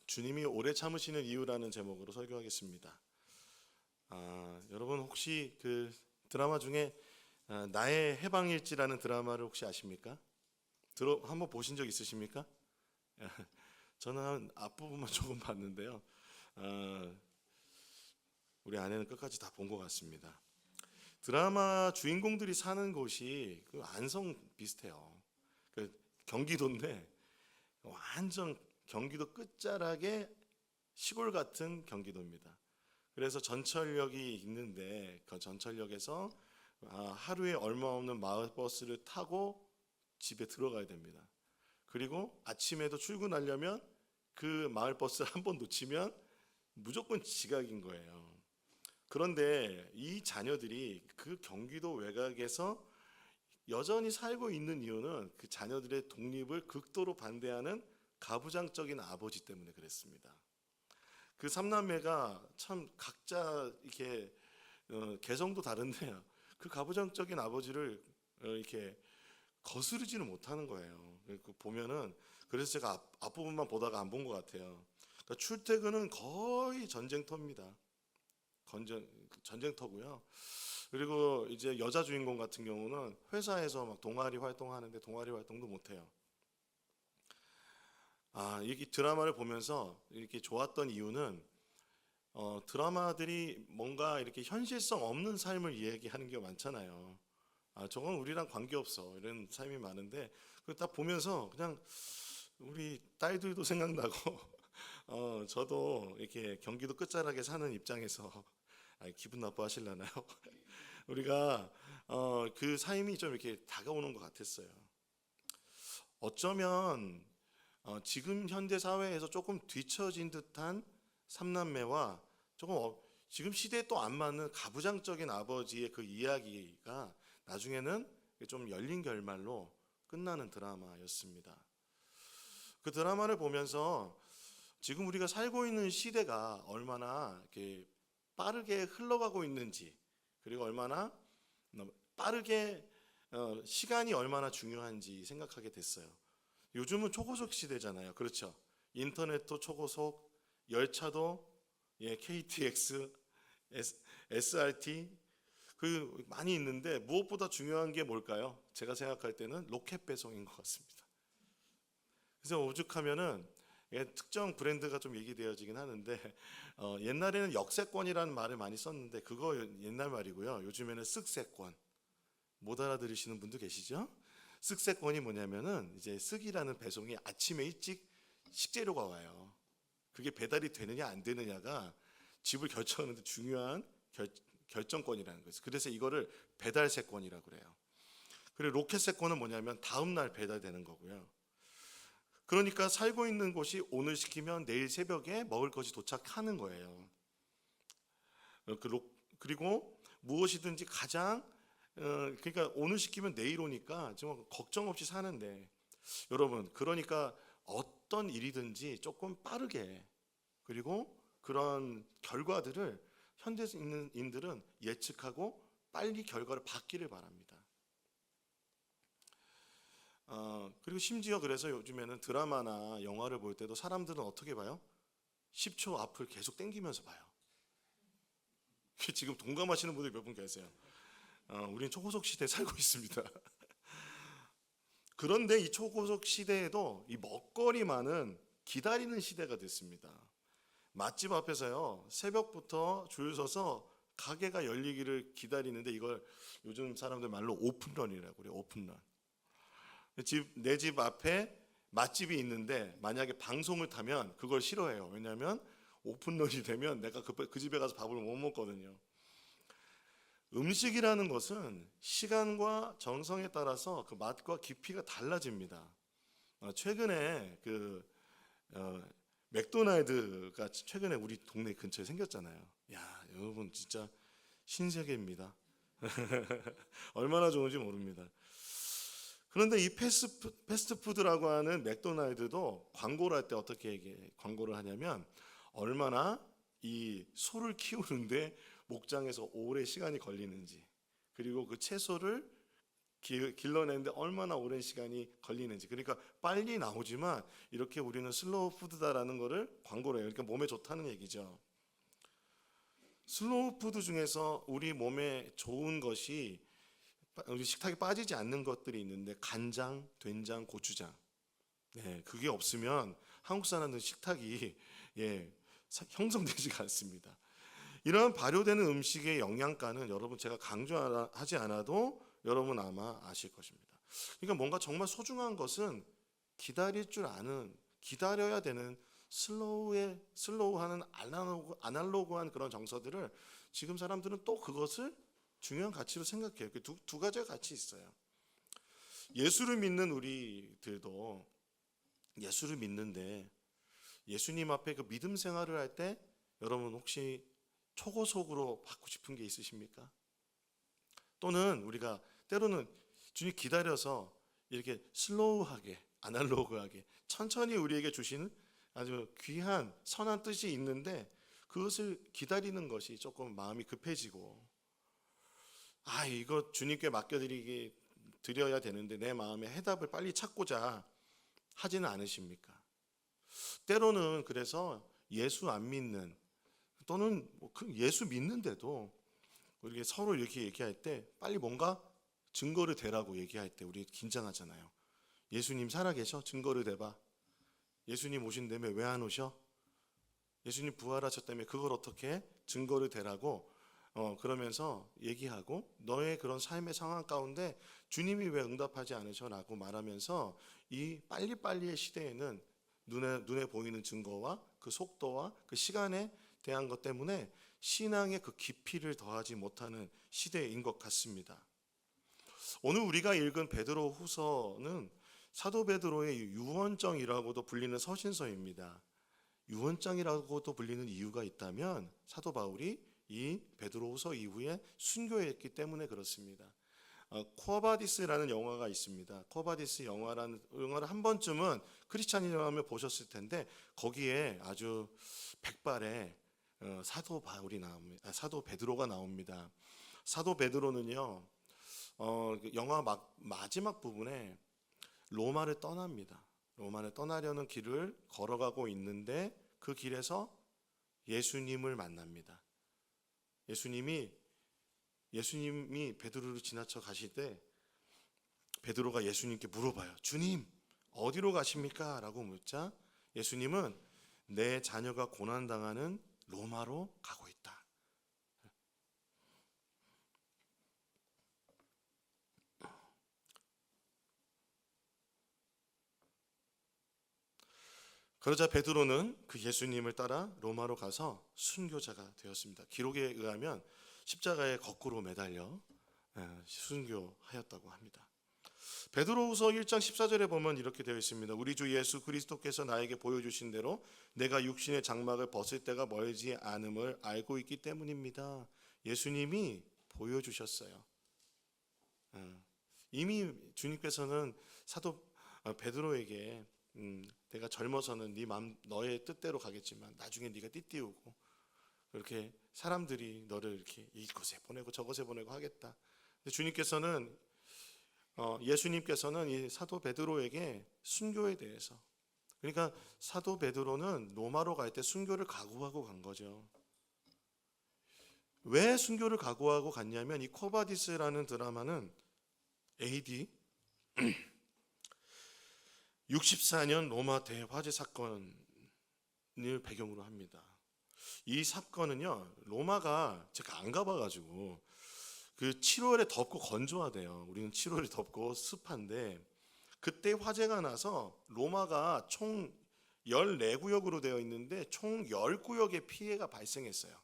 주님이 오래 참으시는 이유라는 제목으로 설교하겠습니다. 여러분 혹시 그 드라마 중에 나의 해방일지라는 드라마를 혹시 아십니까? 한번 보신 적 있으십니까? 저는 앞부분만 조금 봤는데요. 우리 아내는 끝까지 다 본 것 같습니다. 드라마 주인공들이 사는 곳이 그 안성 비슷해요. 그 경기도인데 완전 경기도 끝자락에 시골 같은 경기도입니다. 그래서 전철역이 있는데 그 전철역에서 하루에 얼마 없는 마을버스를 타고 집에 들어가야 됩니다. 그리고 아침에도 출근하려면 그 마을버스를 한 번 놓치면 무조건 지각인 거예요. 그런데 이 자녀들이 그 경기도 외곽에서 여전히 살고 있는 이유는 그 자녀들의 독립을 극도로 반대하는 가부장적인 아버지 때문에 그랬습니다. 그 삼남매가 참 각자 이렇게 개성도 다른데요. 그 가부장적인 아버지를 이렇게 거스르지는 못하는 거예요. 보면은 그래서 제가 앞부분만 보다가 안 본 것 같아요. 그러니까 출퇴근은 거의 전쟁터입니다. 전쟁터고요. 그리고 이제 여자 주인공 같은 경우는 회사에서 막 동아리 활동하는데 동아리 활동도 못해요. 이 드라마를 보면서 이렇게 좋았던 이유는 드라마들이 뭔가 이렇게 현실성 없는 삶을 이야기하는 게 많잖아요. 저건 우리랑 관계없어 이런 삶이 많은데 그걸 딱 보면서 그냥 우리 딸들도 생각나고 저도 이렇게 경기도 끝자락에 사는 입장에서 기분 나빠하실려나요? 우리가 그 삶이 좀 이렇게 다가오는 것 같았어요. 어쩌면 지금 현대 사회에서 조금 뒤처진 듯한 삼남매와 조금 지금 시대에 또 안 맞는 가부장적인 아버지의 그 이야기가 나중에는 좀 열린 결말로 끝나는 드라마였습니다. 그 드라마를 보면서 지금 우리가 살고 있는 시대가 얼마나 이렇게 빠르게 흘러가고 있는지, 그리고 얼마나 빠르게 시간이 얼마나 중요한지 생각하게 됐어요. 요즘은 초고속 시대잖아요. 그렇죠? 인터넷도 초고속, 열차도 KTX, SRT 그 많이 있는데 무엇보다 중요한 게 뭘까요? 제가 생각할 때는 로켓 배송인 것 같습니다. 그래서 오죽하면은 특정 브랜드가 좀 얘기되어지긴 하는데 옛날에는 역세권이라는 말을 많이 썼는데 그거 옛날 말이고요. 요즘에는 쓱세권. 못 알아들으시는 분도 계시죠? 쓱세권이 뭐냐면은 이제 쓱이라는 배송이 아침에 일찍 식재료가 와요. 그게 배달이 되느냐 안 되느냐가 집을 결정하는데 중요한 결정권이라는 거예요. 그래서 이거를 배달세권이라고 그래요. 그리고 로켓세권은 뭐냐면 다음 날 배달되는 거고요. 그러니까 살고 있는 곳이 오늘 시키면 내일 새벽에 먹을 것이 도착하는 거예요. 그리고 무엇이든지 가장 그러니까 오늘 시키면 내일 오니까 정말 걱정 없이 사는데 여러분 그러니까 어떤 일이든지 조금 빠르게 그리고 그런 결과들을 현대인들은 예측하고 빨리 결과를 받기를 바랍니다. 그리고 심지어 그래서 요즘에는 드라마나 영화를 볼 때도 사람들은 어떻게 봐요? 10초 앞을 계속 당기면서 봐요. 지금 동감하시는 분들이 몇 분 계세요. 우리는 초고속 시대에 살고 있습니다. 그런데 이 초고속 시대에도 이 먹거리만은 기다리는 시대가 됐습니다. 맛집 앞에서요 새벽부터 줄 서서 가게가 열리기를 기다리는데 이걸 요즘 사람들 말로 오픈런이라고 그래요. 오픈런. 내 집 앞에 맛집이 있는데 만약에 방송을 타면 그걸 싫어해요. 왜냐하면 오픈런이 되면 내가 그 집에 가서 밥을 못 먹거든요. 음식이라는 것은 시간과 정성에 따라서 그 맛과 깊이가 달라집니다. 최근에 그 맥도날드가 최근에 우리 동네 근처에 생겼잖아요. 야, 여러분 진짜 신세계입니다. 얼마나 좋은지 모릅니다. 그런데 이 패스트푸드라고 하는 맥도날드도 광고를 할 때 어떻게 광고를 하냐면 얼마나 이 소를 키우는데 목장에서 오래 시간이 걸리는지 그리고 그 채소를 길러내는데 얼마나 오랜 시간이 걸리는지. 그러니까 빨리 나오지만 이렇게 우리는 슬로우 푸드다라는 거를 광고를 해요. 그러니까 몸에 좋다는 얘기죠. 슬로우 푸드 중에서 우리 몸에 좋은 것이 우리 식탁에 빠지지 않는 것들이 있는데 간장, 된장, 고추장. 네, 그게 없으면 한국 사람들 식탁이 형성되지가 않습니다. 이런 발효되는 음식의 영양가는 여러분 제가 강조하지 않아도 여러분 아마 아실 것입니다. 그러니까 뭔가 정말 소중한 것은 기다릴 줄 아는, 기다려야 되는 슬로우하는 아날로그한 그런 정서들을 지금 사람들은 또 그것을 중요한 가치로 생각해요. 두 가지가 같이 있어요. 예수를 믿는 우리들도 예수를 믿는데 예수님 앞에 그 믿음 생활을 할 때 여러분 혹시 초고속으로 받고 싶은 게 있으십니까? 또는 우리가 때로는 주님 기다려서 이렇게 슬로우하게 아날로그하게 천천히 우리에게 주신 아주 귀한 선한 뜻이 있는데 그것을 기다리는 것이 조금 마음이 급해지고 이거 주님께 드려야 되는데 내 마음의 해답을 빨리 찾고자 하지는 않으십니까? 때로는 그래서 예수 안 믿는 또는 예수 믿는데도 우리 서로 이렇게 얘기할 때 빨리 뭔가 증거를 대라고 얘기할 때 우리 긴장하잖아요. 예수님 살아계셔? 증거를 대봐. 예수님 오신다며 왜 안 오셔? 예수님 부활하셨다며 그걸 어떻게 증거를 대라고 그러면서 얘기하고 너의 그런 삶의 상황 가운데 주님이 왜 응답하지 않으셔라고 말하면서 이 빨리빨리의 시대에는 눈에 보이는 증거와 그 속도와 그 시간에 대한 것 때문에 신앙의 그 깊이를 더하지 못하는 시대인 것 같습니다. 오늘 우리가 읽은 베드로 후서는 사도 베드로의 유언장이라고도 불리는 서신서입니다. 유언장이라고도 불리는 이유가 있다면 사도 바울이 이 베드로 후서 이후에 순교했기 때문에 그렇습니다. 코아바디스라는 영화가 있습니다. 코아바디스 영화를 한 번쯤은 크리스찬이라면 보셨을 텐데 거기에 아주 백발의 사도 바울이 나옵니다. 사도 베드로가 나옵니다. 사도 베드로는요, 영화 마지막 부분에 로마를 떠납니다. 로마를 떠나려는 길을 걸어가고 있는데 그 길에서 예수님을 만납니다. 예수님이 베드로를 지나쳐 가실 때 베드로가 예수님께 물어봐요. 주님, 어디로 가십니까? 라고 묻자 예수님은 내 자녀가 고난당하는 로마로 가고 있다. 그러자 베드로는 그 예수님을 따라 로마로 가서 순교자가 되었습니다. 기록에 의하면 십자가에 거꾸로 매달려 순교하였다고 합니다. 베드로후서 1장 14절에 보면 이렇게 되어 있습니다. 우리 주 예수 그리스도께서 나에게 보여주신 대로 내가 육신의 장막을 벗을 때가 멀지 않음을 알고 있기 때문입니다. 예수님이 보여주셨어요. 이미 주님께서는 사도 베드로에게 내가 젊어서는 너의 뜻대로 가겠지만 나중에 네가 띠띠우고 그렇게 사람들이 너를 이렇게 이곳에 보내고 저곳에 보내고 하겠다. 근데 예수님께서는 이 사도 베드로에게 순교에 대해서 그러니까 사도 베드로는 로마로 갈 때 순교를 각오하고 간 거죠. 왜 순교를 각오하고 갔냐면 이 코바디스라는 드라마는 AD 64년 로마 대화재 사건을 배경으로 합니다. 이 사건은요, 로마가 제가 안 가봐가지고 그 7월에 덥고 건조하대요. 우리는 7월에 덥고 습한데 그때 화재가 나서 로마가 총 14구역으로 되어 있는데 총 10구역의 피해가 발생했어요.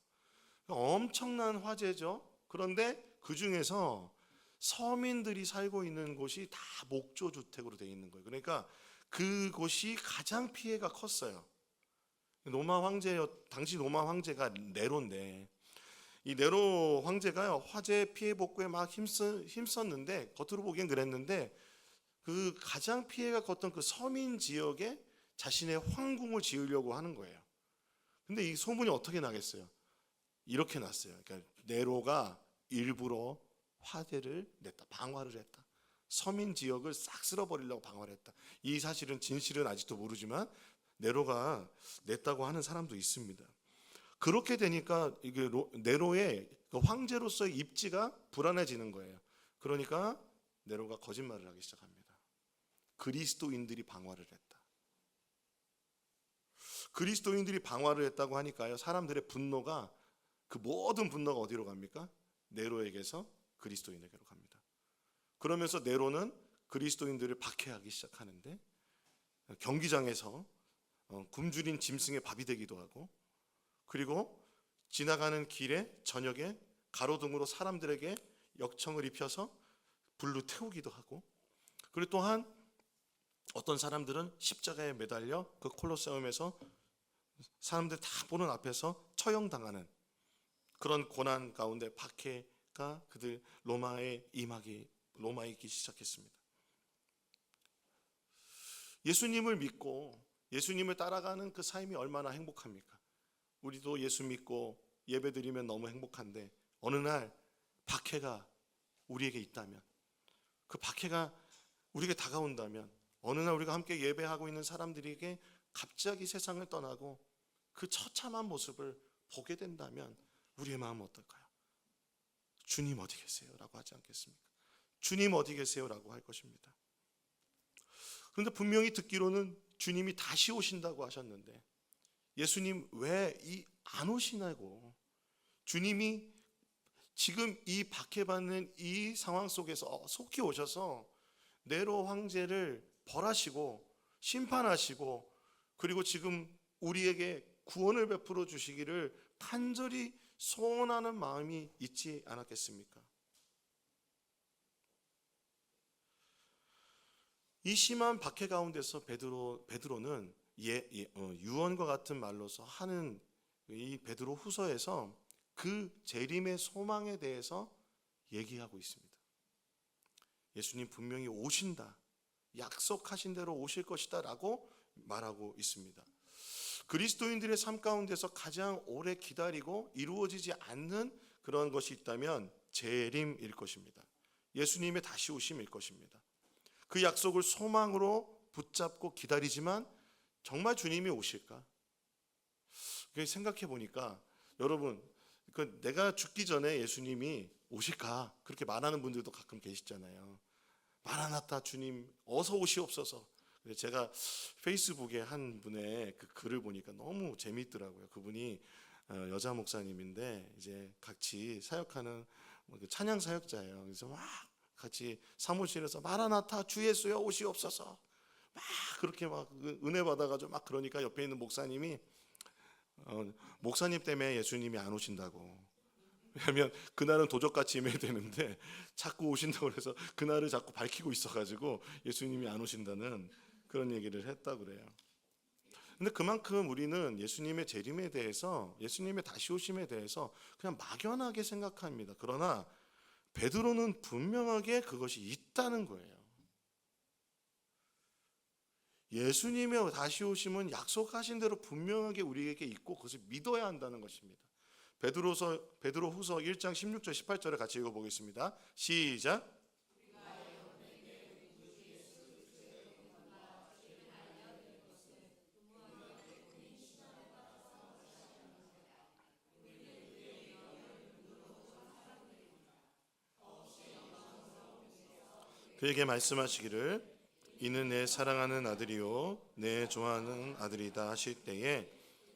엄청난 화재죠. 그런데 그 중에서 서민들이 살고 있는 곳이 다 목조주택으로 되어 있는 거예요. 그러니까 그곳이 가장 피해가 컸어요. 당시 로마 황제가 네로인데 이 네로 황제가요 화재 피해 복구에 막 힘썼는데 겉으로 보기엔 그랬는데 그 가장 피해가 컸던 그 서민 지역에 자신의 황궁을 지으려고 하는 거예요. 근데 이 소문이 어떻게 나겠어요? 이렇게 났어요. 그러니까 네로가 일부러 화재를 냈다, 방화를 했다. 서민 지역을 싹 쓸어버리려고 방어를 했다. 이 사실은 진실은 아직도 모르지만 네로가 냈다고 하는 사람도 있습니다. 그렇게 되니까 이게 네로의 그 황제로서의 입지가 불안해지는 거예요. 그러니까 네로가 거짓말을 하기 시작합니다. 그리스도인들이 방화를 했다. 그리스도인들이 방화를 했다고 하니까요, 사람들의 분노가, 그 모든 분노가 어디로 갑니까? 네로에게서 그리스도인에게로 갑니다. 그러면서 네로는 그리스도인들을 박해하기 시작하는데, 경기장에서 굶주린 짐승의 밥이 되기도 하고, 그리고 지나가는 길에 저녁에 가로등으로 사람들에게 역청을 입혀서 불로 태우기도 하고, 그리고 또한 어떤 사람들은 십자가에 매달려 그 콜로세움에서 사람들 다 보는 앞에서 처형당하는 그런 고난 가운데 박해가 그들 로마에 있기 시작했습니다. 예수님을 믿고 예수님을 따라가는 그 삶이 얼마나 행복합니까? 우리도 예수 믿고 예배드리면 너무 행복한데, 어느 날 박해가 우리에게 있다면, 그 박해가 우리에게 다가온다면, 어느 날 우리가 함께 예배하고 있는 사람들에게 갑자기 세상을 떠나고 그 처참한 모습을 보게 된다면 우리의 마음은 어떨까요? 주님 어디 계세요? 라고 하지 않겠습니까? 주님 어디 계세요? 라고 할 것입니다. 그런데 분명히 듣기로는 주님이 다시 오신다고 하셨는데, 예수님 왜 안 오시냐고, 주님이 지금 이 박해받는 이 상황 속에서 속히 오셔서 네로 황제를 벌하시고 심판하시고, 그리고 지금 우리에게 구원을 베풀어 주시기를 간절히 소원하는 마음이 있지 않았겠습니까? 이 심한 박해 가운데서 베드로는 유언과 같은 말로서 하는 이 베드로 후서에서 그 재림의 소망에 대해서 얘기하고 있습니다. 예수님 분명히 오신다, 약속하신 대로 오실 것이다 라고 말하고 있습니다. 그리스도인들의 삶 가운데서 가장 오래 기다리고 이루어지지 않는 그런 것이 있다면 재림일 것입니다. 예수님의 다시 오심일 것입니다. 그 약속을 소망으로 붙잡고 기다리지만 정말 주님이 오실까? 생각해 보니까 여러분, 내가 죽기 전에 예수님이 오실까? 그렇게 말하는 분들도 가끔 계시잖아요. 마라나타 주님 어서 오시옵소서. 제가 페이스북에 한 분의 그 글을 보니까 너무 재미있더라고요. 그분이 여자 목사님인데 이제 같이 사역하는 찬양 사역자예요. 그래서 막 같이 사무실에서 마라나타 주 예수여 오시옵소서 막 그렇게 막 은혜 받아가지고 막 그러니까 옆에 있는 목사님이 목사님 때문에 예수님이 안 오신다고. 왜냐하면 그날은 도적같이 임해야 되는데 자꾸 오신다고 해서 그날을 자꾸 밝히고 있어가지고 예수님이 안 오신다는 그런 얘기를 했다고 그래요. 근데 그만큼 우리는 예수님의 재림에 대해서, 예수님의 다시 오심에 대해서 그냥 막연하게 생각합니다. 그러나 베드로는 분명하게 그것이 있다는 거예요. 예수님의 다시 오심은 약속하신 대로 분명하게 우리에게 있고 그것을 믿어야 한다는 것입니다. 베드로 후서 1장 16절 18절을 같이 읽어보겠습니다. 시작. 그에게 말씀하시기를 이는 내 사랑하는 아들이요 내 좋아하는 아들이다 하실 때에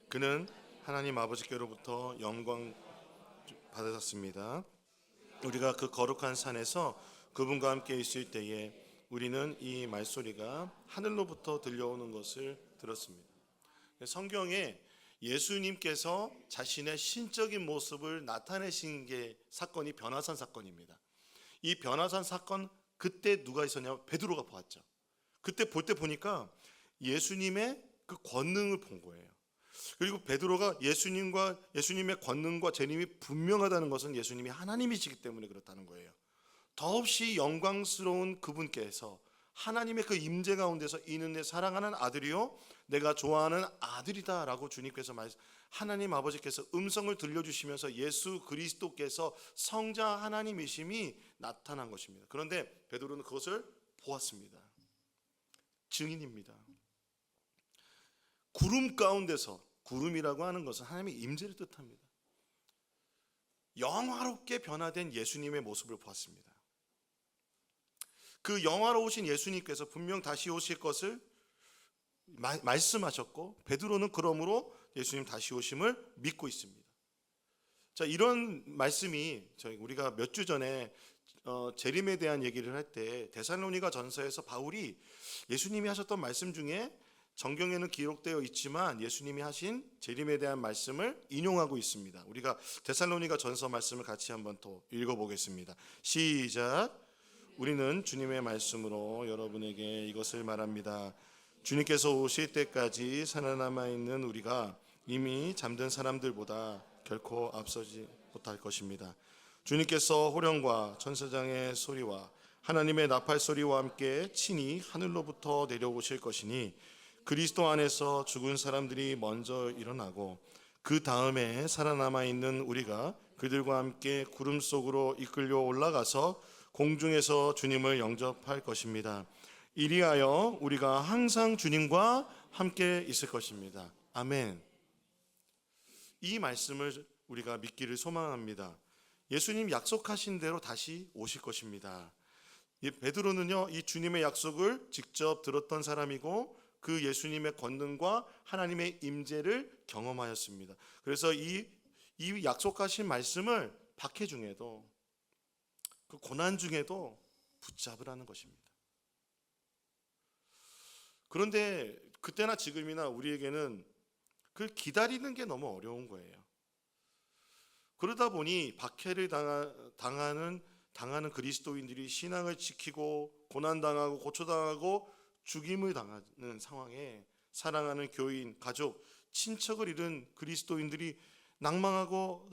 그는 하나님 아버지께로부터 영광 받으셨습니다. 우리가 그 거룩한 산에서 그분과 함께 있을 때에 우리는 이 말소리가 하늘로부터 들려오는 것을 들었습니다. 성경에 예수님께서 자신의 신적인 모습을 나타내신 게 사건이 변화산 사건입니다. 이 변화산 사건, 그때 누가 있었냐면 베드로가 보았죠. 그때 볼 때 보니까 예수님의 그 권능을 본 거예요. 그리고 베드로가 예수님의 권능과 재림이 분명하다는 것은 예수님이 하나님이시기 때문에 그렇다는 거예요. 더없이 영광스러운 그분께서 하나님의 그 임재 가운데서 이는 내 사랑하는 아들이요 내가 좋아하는 아들이다 라고 주님께서 하나님 아버지께서 음성을 들려주시면서 예수 그리스도께서 성자 하나님이심이 나타난 것입니다. 그런데 베드로는 그것을 보았습니다. 증인입니다. 구름 가운데서, 구름이라고 하는 것은 하나님의 임재를 뜻합니다. 영화롭게 변화된 예수님의 모습을 보았습니다. 그 영화로우신 예수님께서 분명 다시 오실 것을 말씀하셨고, 베드로는 그러므로 예수님 다시 오심을 믿고 있습니다. 자, 이런 말씀이 우리가 몇 주 전에 재림에 대한 얘기를 할 때 데살로니가 전서에서 바울이 예수님이 하셨던 말씀 중에 성경에는 기록되어 있지만 예수님이 하신 재림에 대한 말씀을 인용하고 있습니다. 우리가 데살로니가 전서 말씀을 같이 한번 더 읽어보겠습니다. 시작. 우리는 주님의 말씀으로 여러분에게 이것을 말합니다. 주님께서 오실 때까지 살아남아 있는 우리가 이미 잠든 사람들보다 결코 앞서지 못할 것입니다. 주님께서 호령과 천사장의 소리와 하나님의 나팔 소리와 함께 친히 하늘로부터 내려오실 것이니 그리스도 안에서 죽은 사람들이 먼저 일어나고 그 다음에 살아남아 있는 우리가 그들과 함께 구름 속으로 이끌려 올라가서 공중에서 주님을 영접할 것입니다. 이리하여 우리가 항상 주님과 함께 있을 것입니다. 아멘. 이 말씀을 우리가 믿기를 소망합니다. 예수님 약속하신 대로 다시 오실 것입니다. 베드로는요, 이 주님의 약속을 직접 들었던 사람이고 그 예수님의 권능과 하나님의 임재를 경험하였습니다. 그래서 이 약속하신 말씀을 박해 중에도, 그 고난 중에도 붙잡으라는 것입니다. 그런데 그때나 지금이나 우리에게는 그 기다리는 게 너무 어려운 거예요. 그러다 보니 박해를 당하는 그리스도인들이 신앙을 지키고 고난당하고 고초당하고 죽임을 당하는 상황에 사랑하는 교인, 가족, 친척을 잃은 그리스도인들이 낭망하고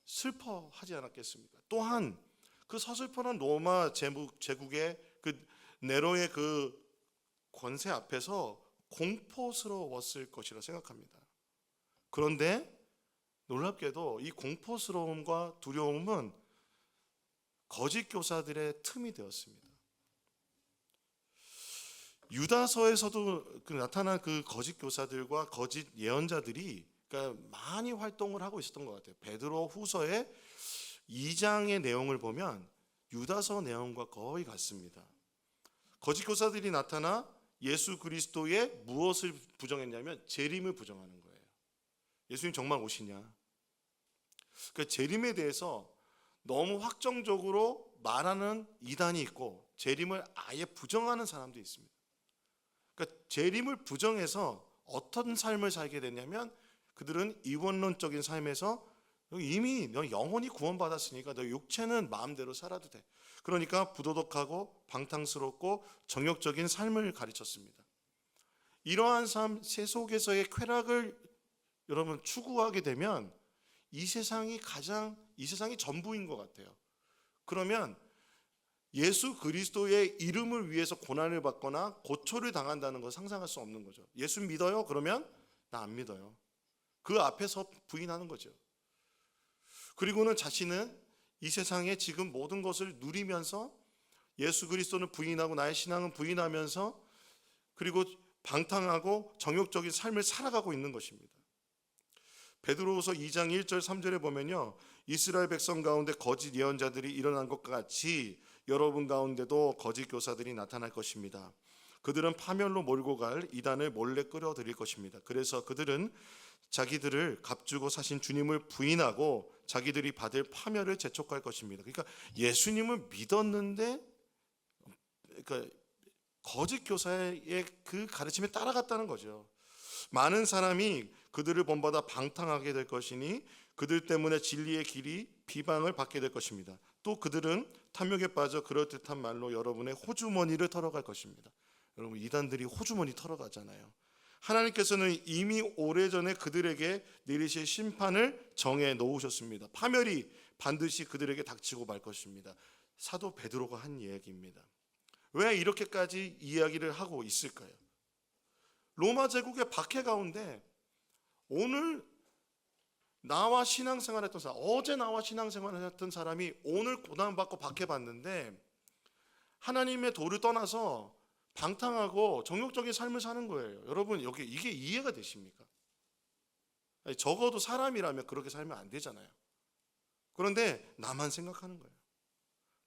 슬퍼하지 않았겠습니까? 또한 그 서슬퍼런 로마 제국의 그 네로의 그 권세 앞에서 공포스러웠을 것이라 생각합니다. 그런데 놀랍게도 이 공포스러움과 두려움은 거짓 교사들의 틈이 되었습니다. 유다서에서도 나타난 그 거짓 교사들과 거짓 예언자들이 그러니까 많이 활동을 하고 있었던 것 같아요. 베드로 후서의 2장의 내용을 보면 유다서 내용과 거의 같습니다. 거짓 교사들이 나타나 예수 그리스도의 무엇을 부정했냐면 재림을 부정하는 거예요. 예수님 정말 오시냐? 그 재림에 대해서 너무 확정적으로 말하는 이단이 있고 재림을 아예 부정하는 사람도 있습니다. 그러니까 재림을 부정해서 어떤 삶을 살게 되냐면 그들은 이원론적인 삶에서 이미 너 영혼이 구원받았으니까 너 육체는 마음대로 살아도 돼. 그러니까 부도덕하고 방탕스럽고 정욕적인 삶을 가르쳤습니다. 이러한 삶 세속에서의 쾌락을 여러분 추구하게 되면 이 세상이 전부인 것 같아요. 그러면 예수 그리스도의 이름을 위해서 고난을 받거나 고초를 당한다는 걸 상상할 수 없는 거죠. 예수 믿어요? 그러면 나 안 믿어요. 그 앞에서 부인하는 거죠. 그리고는 자신은 이 세상에 지금 모든 것을 누리면서 예수 그리스도는 부인하고 나의 신앙은 부인하면서 그리고 방탕하고 정욕적인 삶을 살아가고 있는 것입니다. 베드로후서 2장 1절 3절에 보면요, 이스라엘 백성 가운데 거짓 예언자들이 일어난 것과 같이 여러분 가운데도 거짓 교사들이 나타날 것입니다. 그들은 파멸로 몰고 갈 이단을 몰래 끌어들일 것입니다. 그래서 그들은 자기들을 값주고 사신 주님을 부인하고 자기들이 받을 파멸을 재촉할 것입니다. 그러니까 예수님을 믿었는데 그러니까 거짓 교사의 그 가르침에 따라갔다는 거죠. 많은 사람이 그들을 본받아 방탕하게 될 것이니 그들 때문에 진리의 길이 비방을 받게 될 것입니다. 또 그들은 탐욕에 빠져 그럴듯한 말로 여러분의 호주머니를 털어갈 것입니다. 여러분, 이단들이 호주머니 털어가잖아요. 하나님께서는 이미 오래전에 그들에게 내리실 심판을 정해 놓으셨습니다. 파멸이 반드시 그들에게 닥치고 말 것입니다. 사도 베드로가 한 얘기입니다. 왜 이렇게까지 이야기를 하고 있을까요? 로마 제국의 박해 가운데 오늘 나와 신앙생활했던 사람, 어제 나와 신앙생활했던 사람이 오늘 고난받고 박해받는데 하나님의 도를 떠나서 방탕하고 정욕적인 삶을 사는 거예요. 여러분, 이게 이해가 되십니까? 아니, 적어도 사람이라면 그렇게 살면 안 되잖아요. 그런데 나만 생각하는 거예요.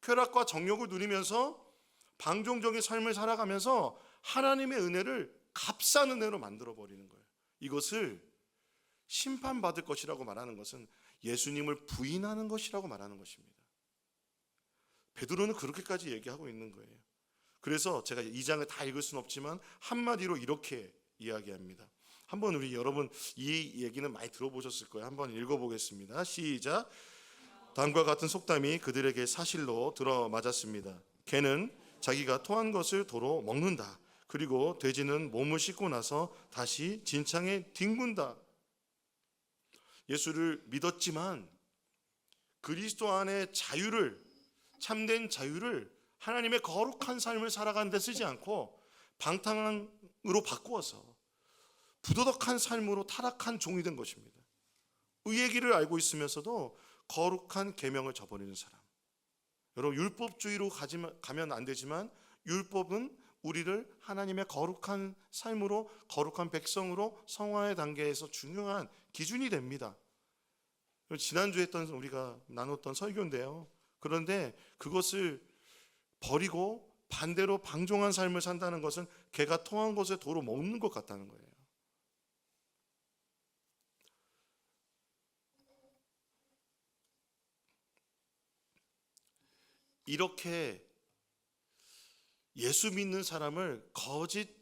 쾌락과 정욕을 누리면서 방종적인 삶을 살아가면서 하나님의 은혜를 값싼 은혜로 만들어버리는 거예요. 이것을 심판받을 것이라고 말하는 것은 예수님을 부인하는 것이라고 말하는 것입니다. 베드로는 그렇게까지 얘기하고 있는 거예요. 그래서 제가 2장을 다 읽을 수는 없지만 한마디로 이렇게 이야기합니다. 한번 우리 여러분 이 얘기는 많이 들어보셨을 거예요. 한번 읽어보겠습니다. 시작. 다음과 같은 속담이 그들에게 사실로 들어맞았습니다. 개는 자기가 토한 것을 도로 먹는다. 그리고 돼지는 몸을 씻고 나서 다시 진창에 뒹군다. 예수를 믿었지만 그리스도 안에 자유를, 참된 자유를 하나님의 거룩한 삶을 살아가는 데 쓰지 않고 방탕으로 바꾸어서 부도덕한 삶으로 타락한 종이 된 것입니다. 의의 길을 알고 있으면서도 거룩한 계명을 저버리는 사람. 여러분, 율법주의로 가면 안 되지만 율법은 우리를 하나님의 거룩한 삶으로, 거룩한 백성으로 성화의 단계에서 중요한 기준이 됩니다. 지난주에 했던 우리가 나눴던 설교인데요. 그런데 그것을 버리고 반대로 방종한 삶을 산다는 것은 개가 토한 것에 도로 먹는 것 같다는 거예요. 이렇게 예수 믿는 사람을 거짓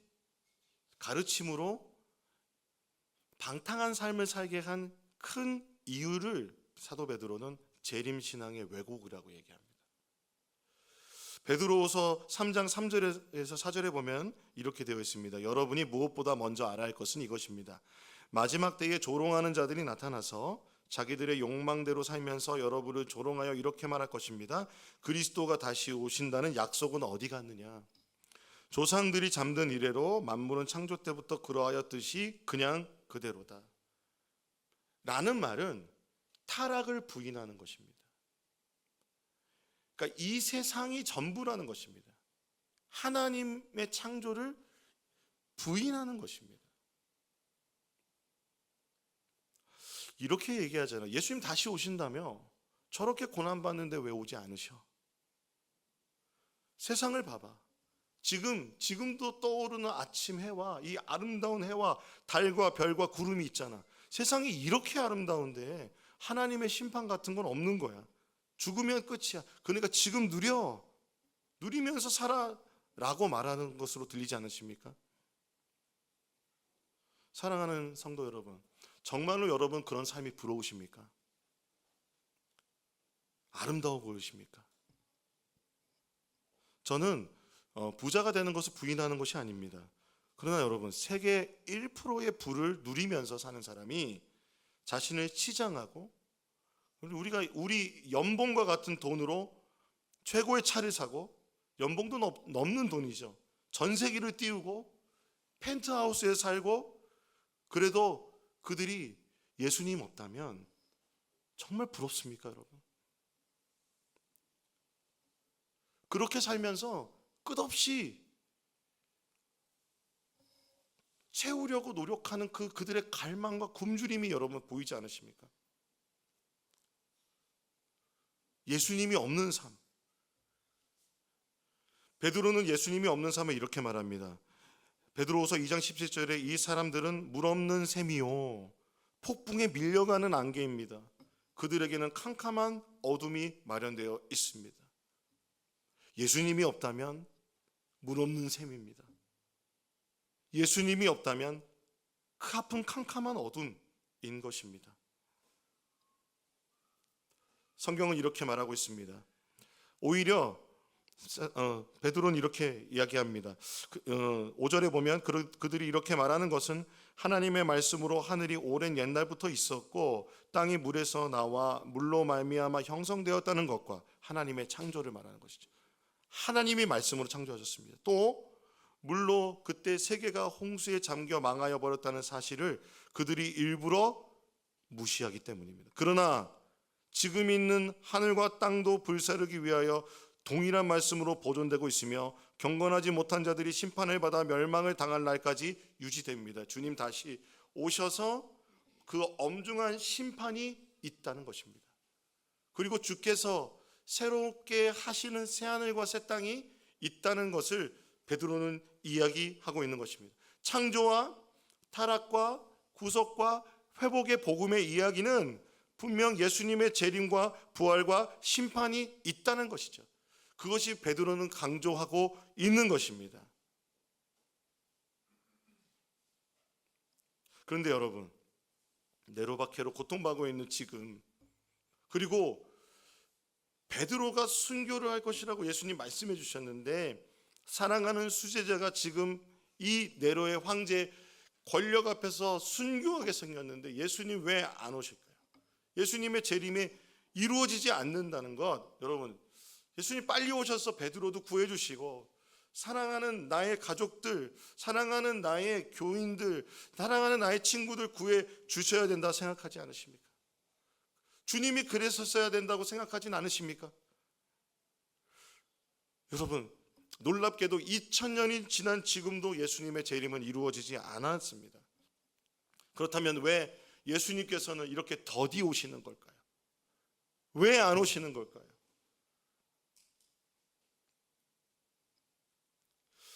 가르침으로 방탕한 삶을 살게 한 큰 이유를 사도 베드로는 재림신앙의 왜곡이라고 얘기합니다. 베드로후서 3장 3절에서 4절에 보면 이렇게 되어 있습니다. 여러분이 무엇보다 먼저 알아야 할 것은 이것입니다. 마지막 때에 조롱하는 자들이 나타나서 자기들의 욕망대로 살면서 여러분을 조롱하여 이렇게 말할 것입니다. 그리스도가 다시 오신다는 약속은 어디 갔느냐? 조상들이 잠든 이래로 만물은 창조 때부터 그러하였듯이 그냥 그대로다. 라는 말은 타락을 부인하는 것입니다. 그러니까 이 세상이 전부라는 것입니다. 하나님의 창조를 부인하는 것입니다. 이렇게 얘기하잖아요. 예수님 다시 오신다며 저렇게 고난받는데 왜 오지 않으셔? 세상을 봐봐. 지금도 떠오르는 아침 해와 이 아름다운 해와 달과 별과 구름이 있잖아. 세상이 이렇게 아름다운데 하나님의 심판 같은 건 없는 거야. 죽으면 끝이야. 그러니까 지금 누리면서 살아라고 말하는 것으로 들리지 않으십니까? 사랑하는 성도 여러분, 정말로 여러분 그런 삶이 부러우십니까? 아름다워 보이십니까? 저는 부자가 되는 것을 부인하는 것이 아닙니다. 그러나 여러분, 세계 1%의 부를 누리면서 사는 사람이 자신을 치장하고 우리 연봉과 같은 돈으로 최고의 차를 사고, 연봉도 넘는 돈이죠. 전세기를 띄우고 펜트하우스에 살고, 그래도 그들이 예수님 없다면 정말 부럽습니까, 여러분? 그렇게 살면서 끝없이 채우려고 노력하는 그들의 갈망과 굶주림이 여러분 보이지 않으십니까? 예수님이 없는 삶. 베드로는 예수님이 없는 삶을 이렇게 말합니다. 베드로후서 2장 17절에 이 사람들은 물 없는 샘이요 폭풍에 밀려가는 안개입니다. 그들에게는 캄캄한 어둠이 마련되어 있습니다. 예수님이 없다면 물 없는 샘입니다. 예수님이 없다면 그 앞은 캄캄한 어둠인 것입니다. 성경은 이렇게 말하고 있습니다. 오히려 베드로는 이렇게 이야기합니다. 5절에 보면 그들이 이렇게 말하는 것은 하나님의 말씀으로 하늘이 오랜 옛날부터 있었고 땅이 물에서 나와 물로 말미암아 형성되었다는 것과 하나님의 창조를 말하는 것이죠. 하나님이 말씀으로 창조하셨습니다. 또 물로 그때 세계가 홍수에 잠겨 망하여 버렸다는 사실을 그들이 일부러 무시하기 때문입니다. 그러나 지금 있는 하늘과 땅도 불사르기 위하여 동일한 말씀으로 보존되고 있으며 경건하지 못한 자들이 심판을 받아 멸망을 당할 날까지 유지됩니다. 주님 다시 오셔서 그 엄중한 심판이 있다는 것입니다. 그리고 주께서 새롭게 하시는 새하늘과 새 땅이 있다는 것을 베드로는 이야기하고 있는 것입니다. 창조와 타락과 구속과 회복의 복음의 이야기는 분명 예수님의 재림과 부활과 심판이 있다는 것이죠. 그것이 베드로는 강조하고 있는 것입니다. 그런데 여러분, 네로박해로 고통받고 있는 지금, 그리고 베드로가 순교를 할 것이라고 예수님 말씀해 주셨는데, 사랑하는 수제자가 지금 이 네로의 황제 권력 앞에서 순교하게 생겼는데 예수님 왜 안 오실까요? 예수님의 재림이 이루어지지 않는다는 것, 여러분, 예수님 빨리 오셔서 베드로도 구해주시고 사랑하는 나의 가족들, 사랑하는 나의 교인들, 사랑하는 나의 친구들 구해 주셔야 된다 생각하지 않으십니까? 주님이 그랬었어야 된다고 생각하진 않으십니까? 여러분, 놀랍게도 2000년이 지난 지금도 예수님의 재림은 이루어지지 않았습니다. 그렇다면 왜 예수님께서는 이렇게 더디 오시는 걸까요? 왜 안 오시는 걸까요?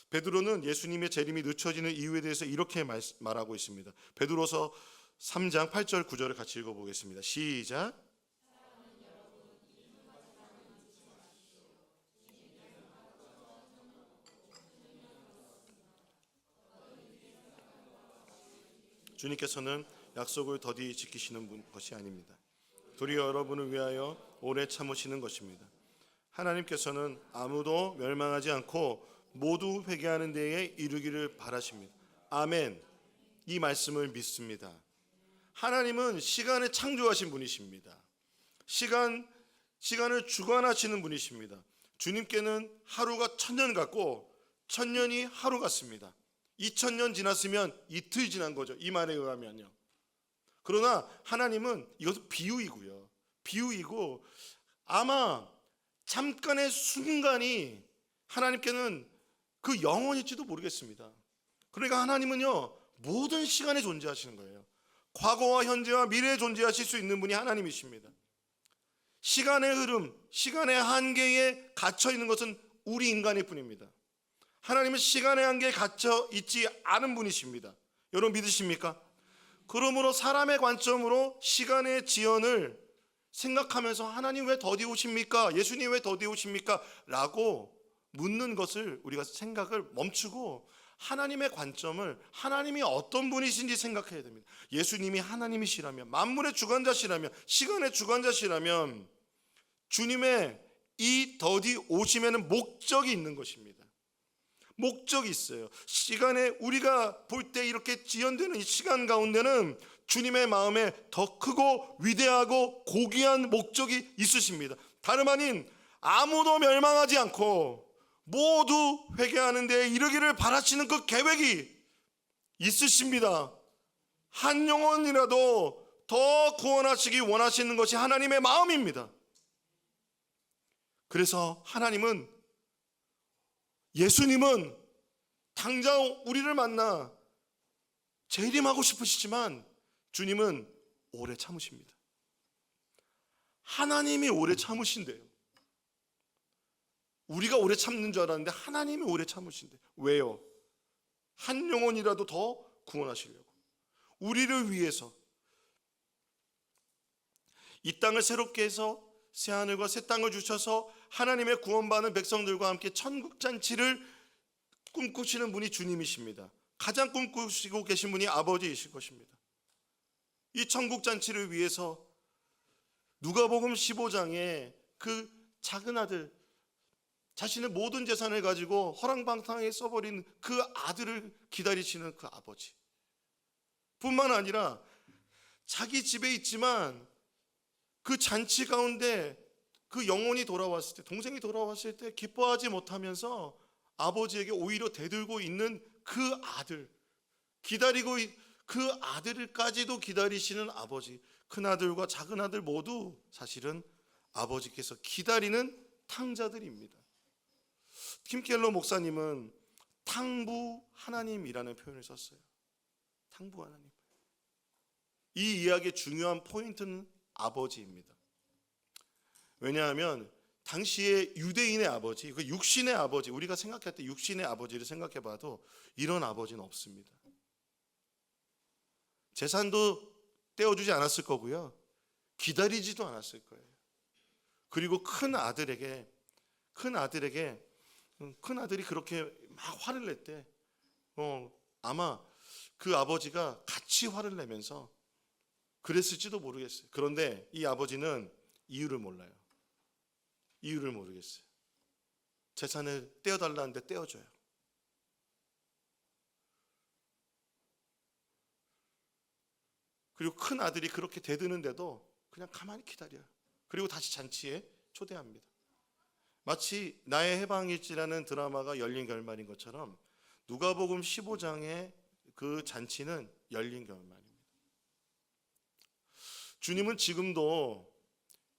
베드로는 예수님의 재림이 늦춰지는 이유에 대해서 이렇게 말하고 있습니다. 베드로서 3장 8절 9절을 같이 읽어보겠습니다. 시작. 주님께서는 약속을 더디 지키시는 것이 아닙니다. 도리어 여러분을 위하여 오래 참으시는 것입니다. 하나님께서는 아무도 멸망하지 않고 모두 회개하는 데에 이르기를 바라십니다. 아멘. 이 말씀을 믿습니다. 하나님은 시간을 창조하신 분이십니다. 시간을 주관하시는 분이십니다. 주님께는 하루가 1000년 같고 1000년이 하루 같습니다. 2000년 지났으면 이틀 지난 거죠. 이 말에 의하면요. 그러나 하나님은 이것은 비유이고요. 비유이고 아마 잠깐의 순간이 하나님께는 그 영원일지도 모르겠습니다. 그러니까 하나님은요, 모든 시간에 존재하시는 거예요. 과거와 현재와 미래에 존재하실 수 있는 분이 하나님이십니다. 시간의 흐름, 시간의 한계에 갇혀 있는 것은 우리 인간일 뿐입니다. 하나님은 시간의 한계에 갇혀 있지 않은 분이십니다. 여러분 믿으십니까? 그러므로 사람의 관점으로 시간의 지연을 생각하면서 하나님 왜 더디 오십니까? 예수님 왜 더디 오십니까? 라고 묻는 것을 우리가 생각을 멈추고 하나님의 관점을, 하나님이 어떤 분이신지 생각해야 됩니다. 예수님이 하나님이시라면, 만물의 주관자시라면, 시간의 주관자시라면 주님의 이 더디 오심에는 목적이 있는 것입니다. 목적이 있어요. 시간에 우리가 볼 때 이렇게 지연되는 이 시간 가운데는 주님의 마음에 더 크고 위대하고 고귀한 목적이 있으십니다. 다름 아닌 아무도 멸망하지 않고 모두 회개하는 데에 이르기를 바라시는 그 계획이 있으십니다. 한 영혼이라도 더 구원하시기 원하시는 것이 하나님의 마음입니다. 그래서 하나님은, 예수님은 당장 우리를 만나 재림하고 싶으시지만 주님은 오래 참으십니다. 하나님이 오래 참으신대요. 우리가 오래 참는 줄 알았는데 하나님이 오래 참으신대요. 왜요? 한 영혼이라도 더 구원하시려고, 우리를 위해서 이 땅을 새롭게 해서 새하늘과 새 땅을 주셔서 하나님의 구원받은 백성들과 함께 천국잔치를 꿈꾸시는 분이 주님이십니다. 가장 꿈꾸시고 계신 분이 아버지이실 것입니다. 이 천국잔치를 위해서 누가복음 15장에 그 작은 아들, 자신의 모든 재산을 가지고 허랑방탕하게 써버린 그 아들을 기다리시는 그 아버지, 뿐만 아니라 자기 집에 있지만 그 잔치 가운데 그 영혼이 돌아왔을 때, 동생이 돌아왔을 때 기뻐하지 못하면서 아버지에게 오히려 대들고 있는 그 아들, 그 아들까지도 기다리시는 아버지, 큰아들과 작은아들 모두 사실은 아버지께서 기다리는 탕자들입니다. 팀 켈러 목사님은 탕부 하나님이라는 표현을 썼어요. 탕부 하나님. 이 이야기의 중요한 포인트는 아버지입니다. 왜냐하면 당시에 유대인의 아버지, 그 육신의 아버지, 우리가 생각할 때 육신의 아버지를 생각해봐도 이런 아버지는 없습니다. 재산도 떼어주지 않았을 거고요, 기다리지도 않았을 거예요. 그리고 큰 아들이 그렇게 막 화를 낼 때 아마 그 아버지가 같이 화를 내면서 그랬을지도 모르겠어요. 그런데 이 아버지는 이유를 몰라요. 이유를 모르겠어요. 재산을 떼어달라는데 떼어줘요. 그리고 큰 아들이 그렇게 대드는데도 그냥 가만히 기다려요. 그리고 다시 잔치에 초대합니다. 마치 나의 해방일지라는 드라마가 열린 결말인 것처럼 누가복음 15장의 그 잔치는 열린 결말입니다. 주님은 지금도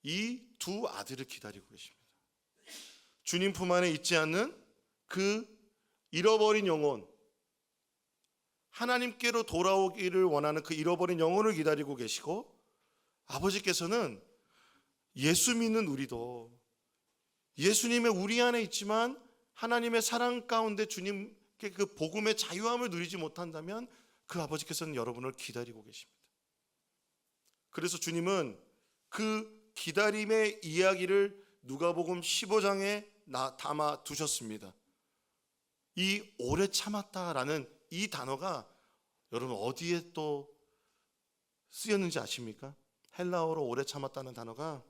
이 두 아들을 기다리고 계십니다. 주님 품 안에 있지 않는 그 잃어버린 영혼, 하나님께로 돌아오기를 원하는 그 잃어버린 영혼을 기다리고 계시고, 아버지께서는 예수 믿는 우리도 예수님의 우리 안에 있지만 하나님의 사랑 가운데 주님께 그 복음의 자유함을 누리지 못한다면 그 아버지께서는 여러분을 기다리고 계십니다. 그래서 주님은 그 기다림의 이야기를 누가복음 15장에 담아 두셨습니다. 이 오래 참았다라는 이 단어가 여러분 어디에 또 쓰였는지 아십니까? 헬라어로 오래 참았다는 단어가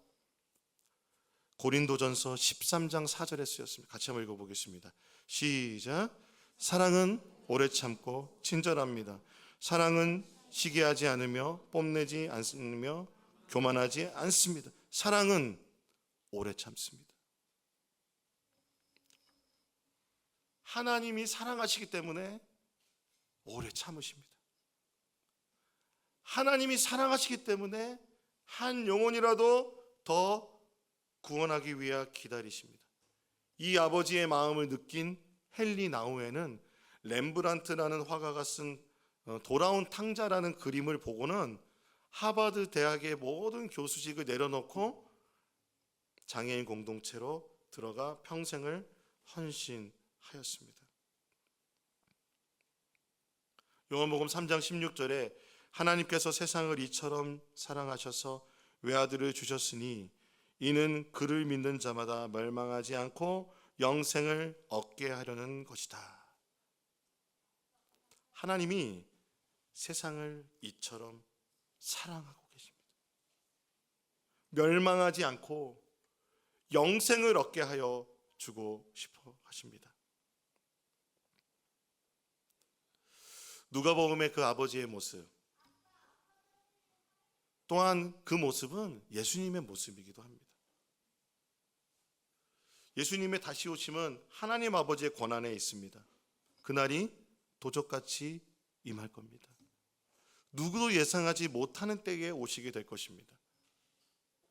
고린도전서 13장 4절에 쓰였습니다. 같이 한번 읽어보겠습니다. 시작. 사랑은 오래 참고 친절합니다. 사랑은 시기하지 않으며 뽐내지 않으며 교만하지 않습니다. 사랑은 오래 참습니다. 하나님이 사랑하시기 때문에 오래 참으십니다. 하나님이 사랑하시기 때문에 한 영혼이라도 더 구원하기 위해 기다리십니다. 이 아버지의 마음을 느낀 헨리 나우에는 렘브란트라는 화가가 쓴 돌아온 탕자라는 그림을 보고는 하버드 대학의 모든 교수직을 내려놓고 장애인 공동체로 들어가 평생을 헌신하였습니다. 요한복음 3장 16절에 하나님께서 세상을 이처럼 사랑하셔서 외아들을 주셨으니 이는 그를 믿는 자마다 멸망하지 않고 영생을 얻게 하려는 것이다. 하나님이 세상을 이처럼 사랑하고 계십니다. 멸망하지 않고 영생을 얻게 하여 주고 싶어 하십니다. 누가복음의 그 아버지의 모습, 또한 그 모습은 예수님의 모습이기도 합니다. 예수님의 다시 오심은 하나님 아버지의 권한에 있습니다. 그날이 도적같이 임할 겁니다. 누구도 예상하지 못하는 때에 오시게 될 것입니다.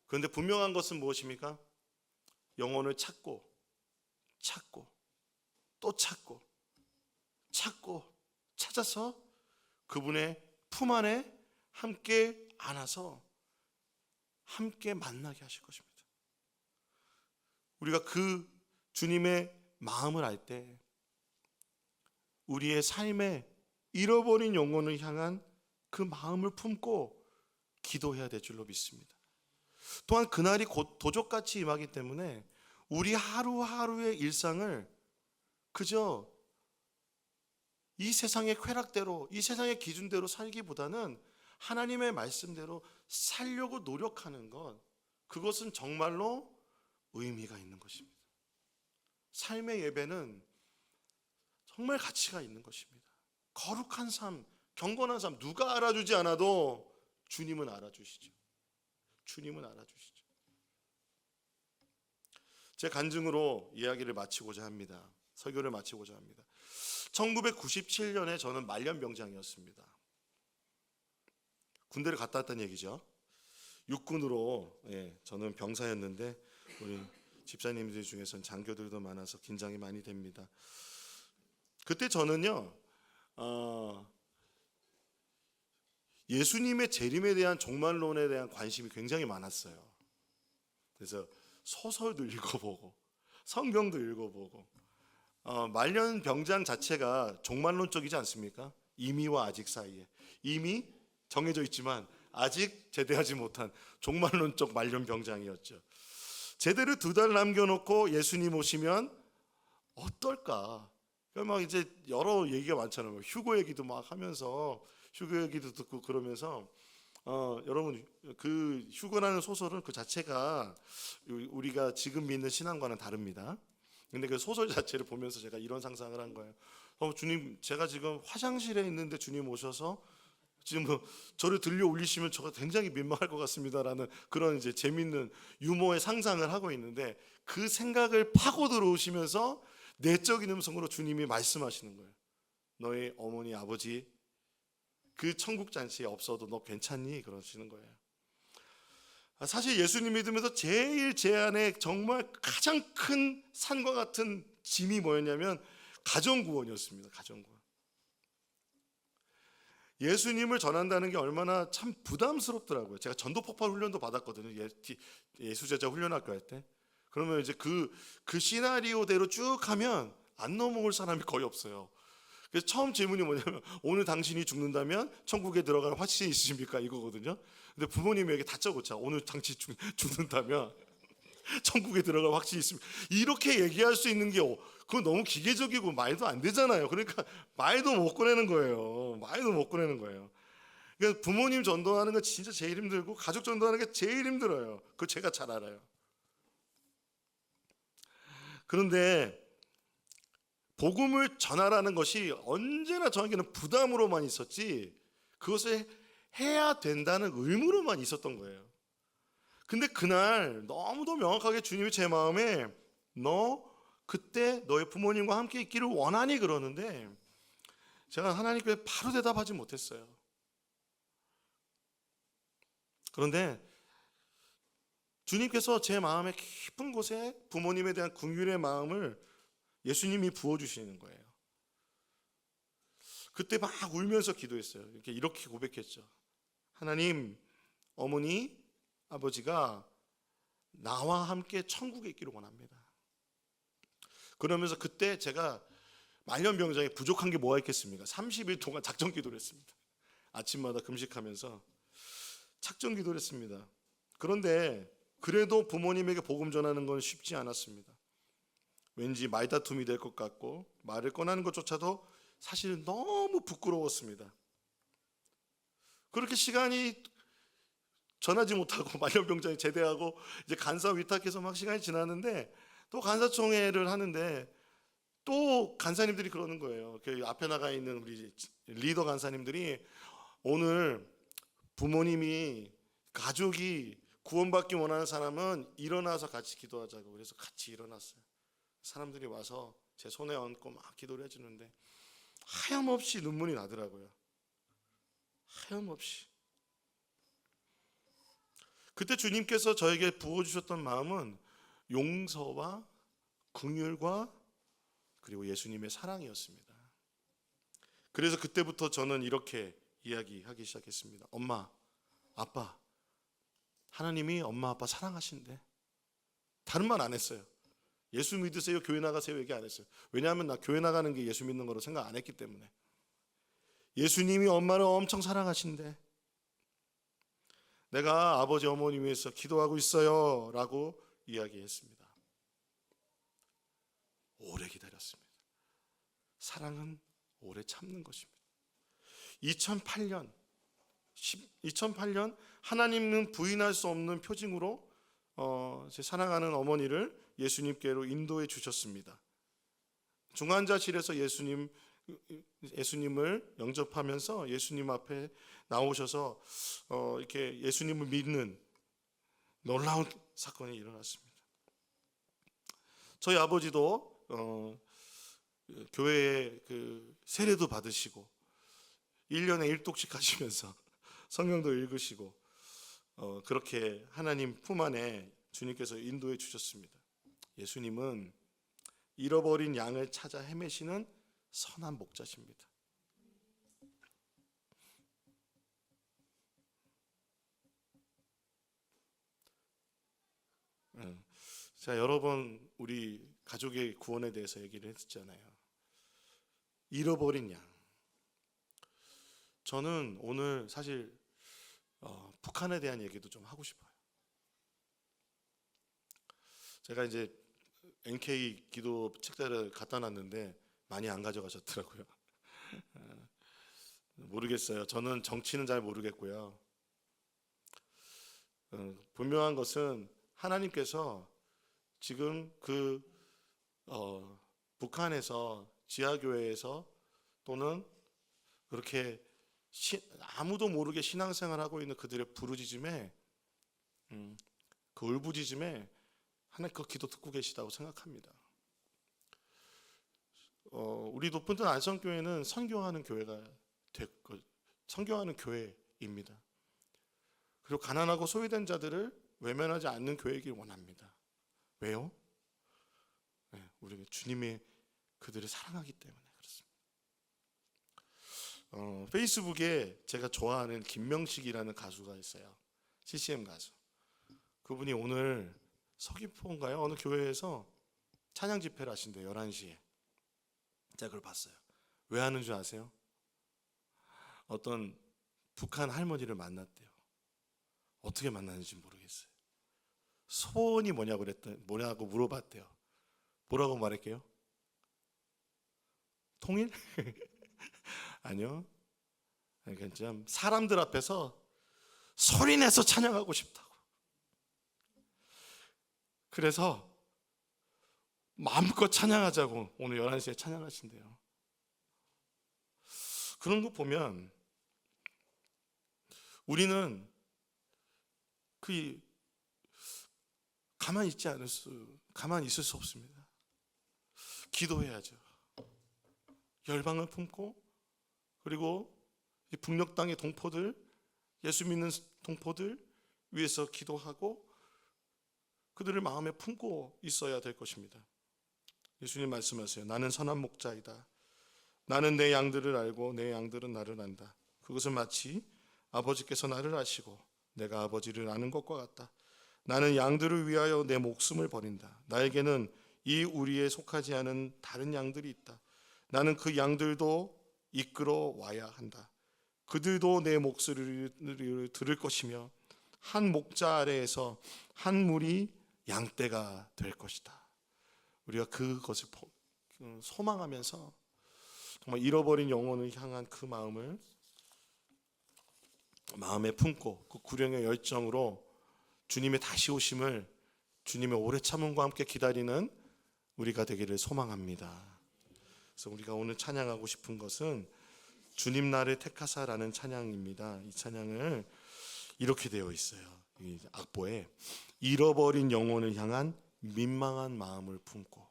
그런데 분명한 것은 무엇입니까? 영혼을 찾고 또 찾고 찾아서 그분의 품 안에 함께 안아서 함께 만나게 하실 것입니다. 우리가 그 주님의 마음을 알 때 우리의 삶에 잃어버린 영혼을 향한 그 마음을 품고 기도해야 될 줄로 믿습니다. 또한 그날이 곧 도적같이 임하기 때문에 우리 하루하루의 일상을 그저 이 세상의 쾌락대로, 이 세상의 기준대로 살기보다는 하나님의 말씀대로 살려고 노력하는 것, 그것은 정말로 의미가 있는 것입니다. 삶의 예배는 정말 가치가 있는 것입니다. 거룩한 삶, 경건한 삶, 누가 알아주지 않아도 주님은 알아주시죠. 주님은 알아주시죠. 제 간증으로 이야기를 마치고자 합니다. 설교를 마치고자 합니다. 1997년에 저는 말년병장이었습니다. 군대를 갔다 왔다는 얘기죠. 육군으로, 저는 병사였는데 우리 집사님들 중에서는 장교들도 많아서 긴장이 많이 됩니다. 그때 저는요, 예수님의 재림에 대한 종말론에 대한 관심이 굉장히 많았어요. 그래서 소설도 읽어보고 성경도 읽어보고, 말년 병장 자체가 종말론적이지 않습니까? 이미와 아직 사이에, 이미 정해져 있지만 아직 제대하지 못한 종말론적 말년 병장이었죠. 제대를 2달 남겨놓고 예수님 오시면 어떨까? 막 이제 여러 얘기가 많잖아요. 휴고 얘기도 막 하면서, 휴고 얘기도 듣고 그러면서, 여러분, 그 휴거라는 소설은 그 자체가 우리가 지금 믿는 신앙과는 다릅니다. 근데 그 소설 자체를 보면서 제가 이런 상상을 한 거예요. 주님, 제가 지금 화장실에 있는데 주님 오셔서 지금 저를 들려 올리시면 저가 굉장히 민망할 것 같습니다라는 그런 이제 재밌는 유머의 상상을 하고 있는데, 그 생각을 파고 들어오시면서 내적인 음성으로 주님이 말씀하시는 거예요. 너의 어머니 아버지 그 천국 잔치에 없어도 너 괜찮니? 그러시는 거예요. 사실 예수님 믿으면서 제일 제 안에 정말 가장 큰 산과 같은 짐이 뭐였냐면 가정구원이었습니다. 가정구원. 예수님을 전한다는 게 얼마나 참 부담스럽더라고요. 제가 전도폭발 훈련도 받았거든요. 예수제자 훈련학교 할 때. 그러면 이제 그 시나리오대로 쭉 하면 안 넘어올 사람이 거의 없어요. 그래서 처음 질문이 뭐냐면, 오늘 당신이 죽는다면 천국에 들어갈 확신이 있으십니까? 이거거든요. 근데 부모님에게 다 적었죠. 오늘 당신 죽는다면 천국에 들어갈 확신이 있습니다. 이렇게 얘기할 수 있는 게 그건 너무 기계적이고 말도 안 되잖아요. 그러니까 말도 못 꺼내는 거예요. 말도 못 꺼내는 거예요. 그러니까 부모님 전도하는 건 진짜 제일 힘들고, 가족 전도하는 게 제일 힘들어요. 그거 제가 잘 알아요. 그런데 복음을 전하라는 것이 언제나 저에게는 부담으로만 있었지, 그것을 해야 된다는 의무로만 있었던 거예요. 근데 그날 너무도 명확하게 주님이 제 마음에, 너 그때 너의 부모님과 함께 있기를 원하니? 그러는데 제가 하나님께 바로 대답하지 못했어요. 그런데 주님께서 제 마음의 깊은 곳에 부모님에 대한 긍휼의 마음을 예수님이 부어주시는 거예요. 그때 막 울면서 기도했어요. 이렇게 고백했죠. 하나님, 어머니, 아버지가 나와 함께 천국에 있기를 원합니다. 그러면서 그때 제가 말년병장에 부족한 게 뭐가 있겠습니까? 30일 동안 작정 기도를 했습니다. 아침마다 금식하면서 작정 기도를 했습니다. 그런데 그래도 부모님에게 복음 전하는 건 쉽지 않았습니다. 왠지 말다툼이 될 것 같고, 말을 꺼내는 것조차도 사실은 너무 부끄러웠습니다. 그렇게 시간이 전하지 못하고 말년병장이 제대하고 이제 간사 위탁해서 막 시간이 지났는데, 또 간사총회를 하는데 또 간사님들이 그러는 거예요. 그 앞에 나가 있는 우리 리더 간사님들이, 오늘 부모님이, 가족이 구원받기 원하는 사람은 일어나서 같이 기도하자고. 그래서 같이 일어났어요. 사람들이 와서 제 손에 얹고 막 기도를 해주는데 하염없이 눈물이 나더라고요. 하염없이. 그때 주님께서 저에게 부어주셨던 마음은 용서와 긍휼과 그리고 예수님의 사랑이었습니다. 그래서 그때부터 저는 이렇게 이야기하기 시작했습니다. 엄마, 아빠, 하나님이 엄마 아빠 사랑하신대. 다른 말 안 했어요. 예수 믿으세요, 교회 나가세요 얘기 안 했어요. 왜냐하면 나 교회 나가는 게 예수 믿는 거로 생각 안 했기 때문에. 예수님이 엄마를 엄청 사랑하신대. 내가 아버지 어머니 위해서 기도하고 있어요 라고 이야기했습니다. 오래 기다렸습니다. 사랑은 오래 참는 것입니다. 2008년 하나님은 부인할 수 없는 표징으로 제 사랑하는 어머니를 예수님께로 인도해 주셨습니다. 중환자실에서 예수님을 영접하면서 예수님 앞에 나오셔서 이렇게 예수님을 믿는 놀라운 사건이 일어났습니다. 저희 아버지도 교회에 그 세례도 받으시고 1년에 1독씩 하시면서 성경도 읽으시고 그렇게 하나님 품 안에 주님께서 인도해 주셨습니다. 예수님은 잃어버린 양을 찾아 헤매시는 선한 목자십니다. 자, 여러 번 우리 가족의 구원에 대해서 얘기를 했잖아요. 잃어버린 양. 저는 오늘 사실 북한에 대한 얘기도 좀 하고 싶어요. 제가 이제 NK 기도 책자를 갖다 놨는데 많이 안 가져가셨더라고요. 모르겠어요. 저는 정치는 잘 모르겠고요. 분명한 것은 하나님께서 지금 북한에서 지하교회에서 또는 그렇게 아무도 모르게 신앙생활하고 있는 그들의 부르짖음에 그 울부짖음에 하나님 그 기도 듣고 계시다고 생각합니다. 우리 높은 뜰 안성교회는 선교하는 교회가 선교하는 교회입니다. 그리고 가난하고 소외된 자들을 외면하지 않는 교회이길 원합니다. 왜요? 우리가 주님의 그들을 사랑하기 때문에 그렇습니다. 페이스북에 제가 좋아하는 김명식이라는 가수가 있어요. CCM 가수. 그분이 오늘 서귀포인가요? 어느 교회에서 찬양 집회를 하신대요. 11시에. 제가 그걸 봤어요. 왜 하는 줄 아세요? 어떤 북한 할머니를 만났대요. 어떻게 만났는지 모르겠어요. 소원이 뭐냐고 물어봤대요. 뭐라고 말할게요? 통일? 아니요. 그러니까 좀 사람들 앞에서 소리내서 찬양하고 싶다고. 그래서 마음껏 찬양하자고 오늘 11시에 찬양하신대요. 그런 거 보면 우리는 가만히 있을 수 없습니다. 기도해야죠. 열방을 품고, 그리고 이 북녘 땅의 동포들, 예수 믿는 동포들 위해서 기도하고 그들을 마음에 품고 있어야 될 것입니다. 예수님 말씀하세요. 나는 선한 목자이다. 나는 내 양들을 알고 내 양들은 나를 안다. 그것은 마치 아버지께서 나를 아시고 내가 아버지를 아는 것과 같다. 나는 양들을 위하여 내 목숨을 버린다. 나에게는 이 우리에 속하지 않은 다른 양들이 있다. 나는 그 양들도 이끌어 와야 한다. 그들도 내 목소리를 들을 것이며 한 목자 아래에서 한 무리 양떼가 될 것이다. 우리가 그것을 소망하면서 정말 잃어버린 영혼을 향한 그 마음을 마음에 품고 그 구령의 열정으로 주님의 다시 오심을 주님의 오래 참음과 함께 기다리는 우리가 되기를 소망합니다. 그래서 우리가 오늘 찬양하고 싶은 것은 주님 나를 택하사라는 찬양입니다. 이 찬양을 이렇게 되어 있어요. 이 악보에 잃어버린 영혼을 향한 민망한 마음을 품고.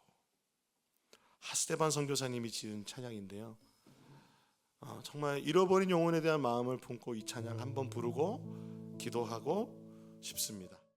하스데반 선교사님이 지은 찬양인데요. 정말 잃어버린 영혼에 대한 마음을 품고 이 찬양 한번 부르고 기도하고 싶습니다.